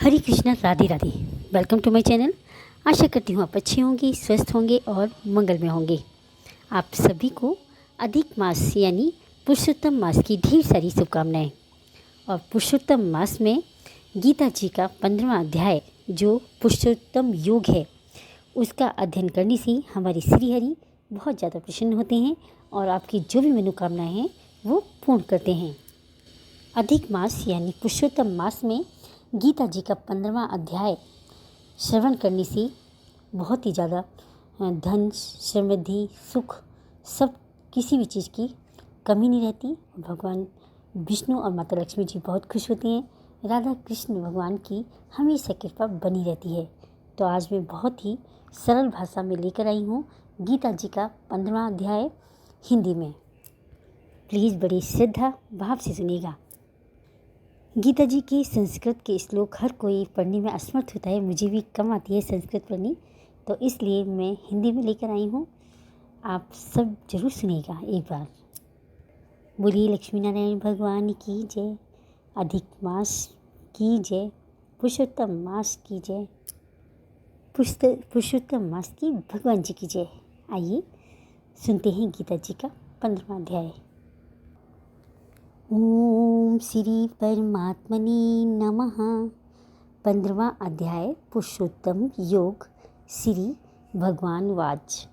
Hare Krishna, Radhe Radhe. Welcome to my channel. आशा करती हूँ आप अच्छे होंगे, स्वस्थ होंगे और मंगलमय होंगे। आप सभी को अधिक मास यानी पुरुषोत्तम मास की ढेर सारी शुभकामनाएं। और पुरुषोत्तम मास में गीता जी का 15वां अध्याय जो पुरुषोत्तम योग है, उसका अध्ययन करने से हमारे श्री हरि बहुत ज़्यादा प्रसन्न होते हैं और आपकी जो भी मनोकामनाएं हैं वो पूर्ण करते हैं। अधिक मास यानी पुरुषोत्तम मास में गीता जी का 15वां अध्याय श्रवण करने से बहुत ही ज़्यादा धन, समृद्धि, सुख, सब किसी भी चीज़ की कमी नहीं रहती। भगवान विष्णु और माता लक्ष्मी जी बहुत खुश होते हैं। राधा कृष्ण भगवान की हमेशा कृपा बनी रहती है। तो आज मैं बहुत ही सरल भाषा में लेकर आई हूँ गीता जी का 15वां अध्याय हिंदी में। प्लीज़ बड़ी श्रद्धा भाव से सुनिएगा। गीता जी के संस्कृत के श्लोक हर कोई पढ़ने में असमर्थ होता है। मुझे भी कम आती है संस्कृत पढ़नी, तो इसलिए मैं हिंदी में लेकर आई हूँ। आप सब जरूर सुनिएगा एक बार। बोलिए लक्ष्मी नारायण भगवान की जय, अधिक मास की जय, पुरुषोत्तम मास की जय, पुरुषोत्तम मास की भगवान जी की जय। आइए सुनते हैं गीता जी का 15वां अध्याय। ओम श्री परमात्मने नमः। 15वां अध्याय पुरुषोत्तम योग। श्री भगवान वाच।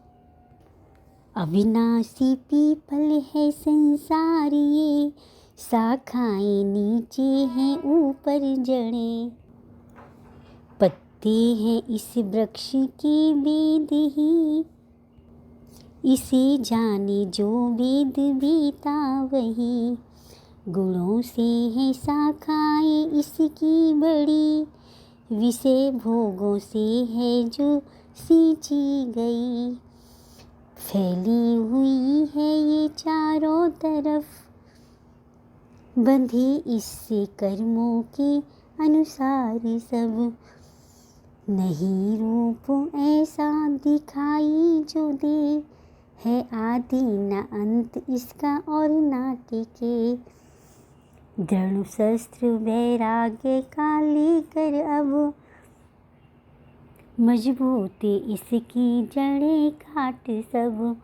अविनाशी पीपल है संसार ये, शाखाएं नीचे हैं ऊपर जड़ें, पत्ते हैं इस वृक्ष के वेद ही, इसे जाने जो वेद बीता वही, गुणों से है शाखाएं इसकी बड़ी, विषय भोगों से है जो सींची गई, फैली हुई है ये चारों तरफ, बंधे इससे कर्मों के अनुसार सब, नहीं रूप ऐसा दिखाई जो दे, है आदि न अंत इसका और ना टिके, दृढ़ शस्त्र वैराग्य का लेकर अब, मजबूत इसकी जड़ें काट सब,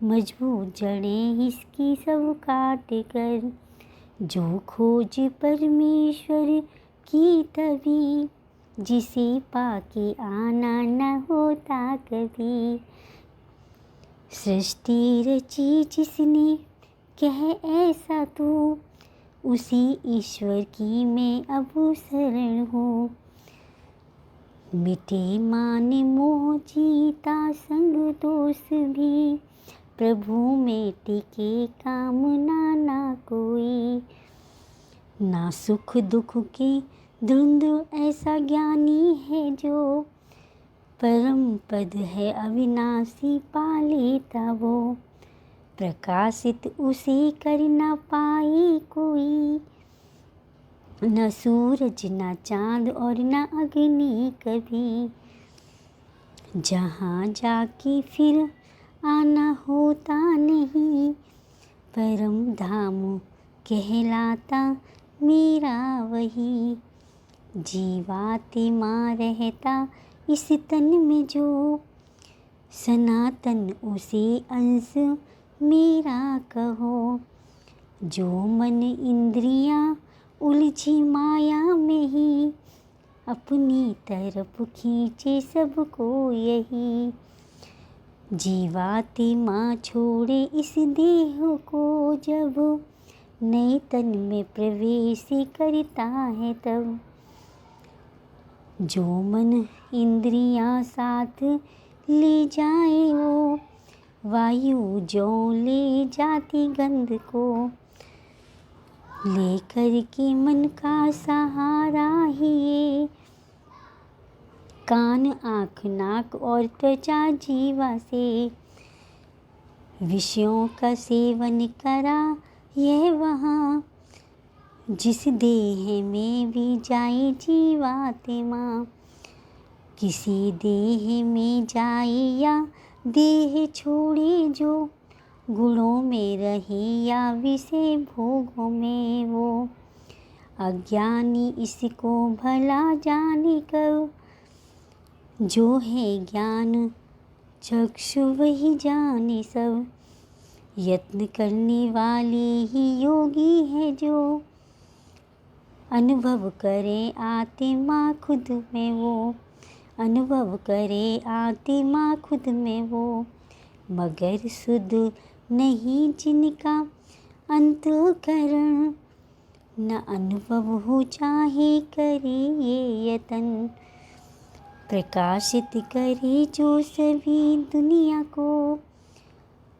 मजबूत जड़ें इसकी सब काट कर, जो खोज परमेश्वर की तभी, जिसे पाके आना न होता कभी, सृष्टि रची जिसने कह ऐसा तो, उसी ईश्वर की मैं अब शरण हूँ, मिटे मान मोह जीता संग दोष भी, प्रभु में टिके कामना ना कोई, ना सुख दुख की धुंध ऐसा ज्ञानी है जो, परम पद है अविनाशी पा लेता वो, प्रकाशित उसे कर न पाए कोई, न सूरज न चाँद और न अग्नि कभी, जहाँ जाके फिर आना होता नहीं, परम धाम कहलाता मेरा वही, जीवात्मा रहता इस तन में जो, सनातन उसे अंश मेरा कहो, जो मन इंद्रियां उलझी माया में ही, अपनी तरफ खींचे सबको यही, जीवात्मा छोड़े इस देह को जब, नए तन में प्रवेश करता है तब, जो मन इंद्रियां साथ ले जाए वो, वायु जो ले जाती गंध को, लेकर के मन का सहारा ही ये, कान आँख नाक और त्वचा जीवा से, विषयों का सेवन करा यह वहाँ, जिस देह में भी जाए जीवात्मा, किसी देह में जाए या देह छोड़े जो, गुणों में रहे या विषय भोगों में वो, अज्ञानी इसको भला जाने कब। जो है ज्ञान चक्षु वही जाने सब। यत्न करने वाले ही योगी है जो। अनुभव करे आत्मा खुद में वो। अनुभव करे आत्मा खुद में वो। मगर सुध नहीं जिनका अंतःकरण। न अनुभव हो चाहे करे ये यतन। प्रकाशित करे जो सभी दुनिया को।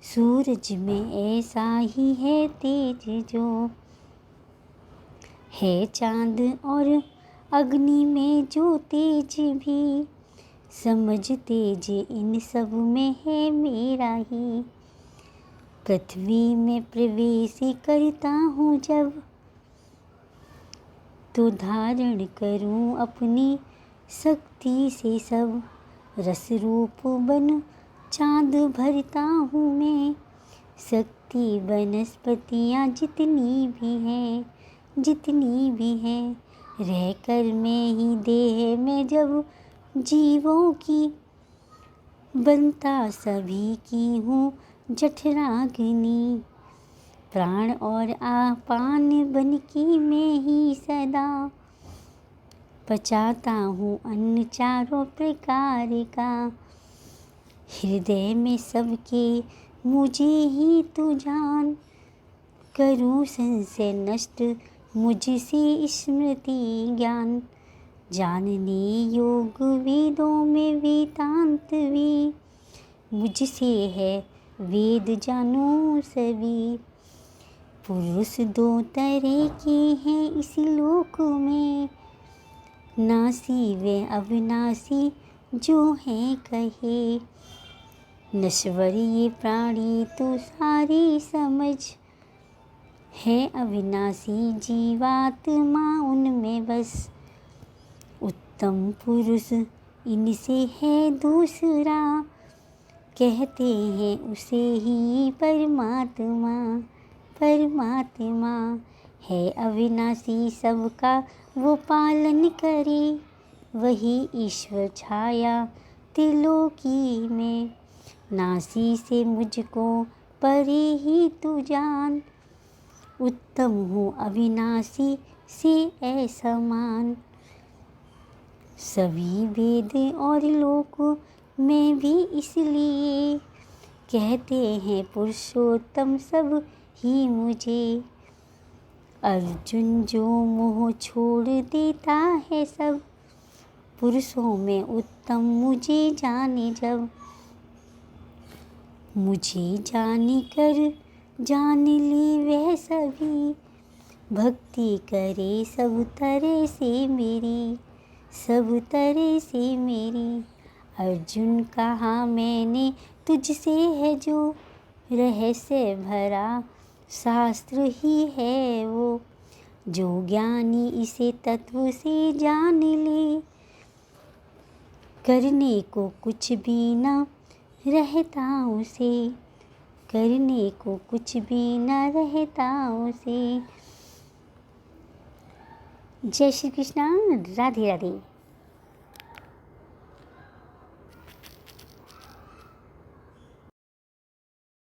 सूरज में ऐसा ही है तेज जो। है चांद और अग्नि में जो तेज भी। समझ तेज इन सब में है मेरा ही। पृथ्वी में प्रवेश करता हूँ जब। तो धारण करूँ अपनी शक्ति से सब। रस रूप बन चाँद भरता हूँ मैं। शक्ति वनस्पतियाँ जितनी भी हैं, जितनी भी हैं। रहकर मैं ही देह में जब जीवों की। बनता सभी की हूँ जठराग्नि। प्राण और आपान बन की मैं ही सदा। पचाता हूँ अन्न चारों प्रकार का। हृदय में सबके मुझे ही तू जान। करूँ संशय नष्ट मुझसे स्मृति ज्ञान। जानने योग वेदों में वेदांत भी। मुझसे है वेद जानो सभी। पुरुष दो तरह के हैं इस लोक में। नासी व अविनाशी जो हैं कहे। नश्वर ये प्राणी तो सारे समझ। है अविनाशी जीवात्मा उनमें बस। उत्तम पुरुष इनसे है दूसरा। कहते हैं उसे ही परमात्मा। परमात्मा है अविनाशी सबका वो पालन करे। वही ईश्वर छाया त्रिलोकी में। नासी से मुझको परे ही तू जान। उत्तम हूँ अविनाशी से ऐसा मान। सभी वेद और लोक में भी इसलिए। कहते हैं पुरुषोत्तम सब ही मुझे। अर्जुन जो मोह छोड़ देता है सब। पुरुषों में उत्तम मुझे जाने जब। मुझे जाने कर जान ली वह सभी। भक्ति करे सब तरह से मेरी। सब तरह से मेरी। अर्जुन कहा मैंने तुझसे है जो। रहस्य भरा शास्त्र ही है वो। जो ज्ञानी इसे तत्व से जान ले। करने को कुछ भी न रहता उसे। करने को कुछ भी न रहता उसे। जय श्री कृष्ण। राधे राधे।